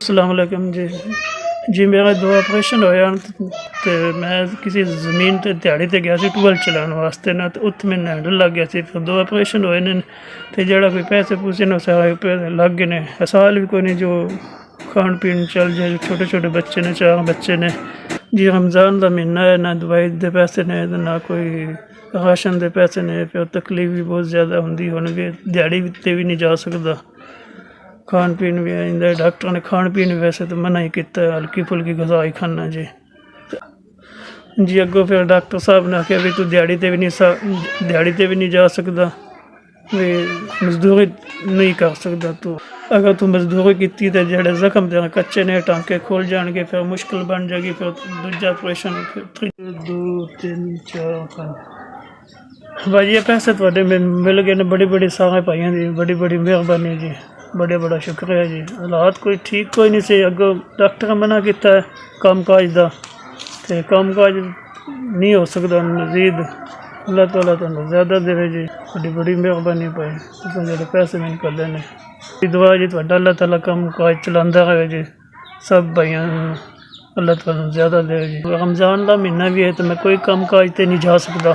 अस्सलामुअलैकुम जी। जी मेरा 2 ऑपरेशन होया ते मैं किसी ज़मीन ते दिहाड़ी ते गया सी टूबैल चलाने वास्ते ना, ते उत्थे मैनू हैंडल लग गया सी। फिर 2 ऑपरेशन होए ने ते जेह्ड़ा कोई पैसे पूसे ने सारे लग गए ने। हसाल भी कोई नहीं जो खान पीन चल जाए। छोटे छोटे बच्चे ने, 4 बच्चे ने जी। रमज़ान दा महीना है, ना दवाई दे पैसे ने ते ना कोई राशन दे पैसे ने। फिर तकलीफ भी बहुत ज़्यादा होंदी, हुण भी दिहाड़ी ते भी नहीं जा सकदा। खान पीन भी इंदा डॉक्टर ने खान पीन वैसे तो मना ही किया, हल्की फुल्की गज़ा ही खाना जी। जी अगों फिर डॉक्टर साहब ने आख्या भी तू दिहाड़ी ते भी नहीं जा सकदा, भी मजदूरी नहीं कर सकदा तू। अगर तू मजदूरी की तो जेह्ड़े जख्म तेरे कच्चे ने टांके खोल जाएंगे, फिर मुश्किल बन जाएगी। फिर दूजा ऑपरेशन 2 3 4 5 भाई ये पैसे थोड़े मिल गए ने। बड़ी बड़ी सारे भाइयों की बड़ी बड़ी मेहरबानी जी, बड़ा शुक्रिया जी। हालात कोई ठीक कोई नहीं से। अगों डॉक्टर ने मना किया है काम काज का, तो काम काज नहीं हो सकता मजीद। अल्लाह ताला तुहानू ज़्यादा देवे जी, बड़ी मेहरबानी भाई तुसीं जेह्ड़े पैसे मैनू घल्ले ने। दुआ जी तुहाडा अल्लाह ताला काम काज चलांदा रहे जी। सब भाइयों अल्लाह तुहानू ज़्यादा देवे जी। रमज़ान का महीना भी है तो मैं कोई काम काज ते नहीं जा सकता।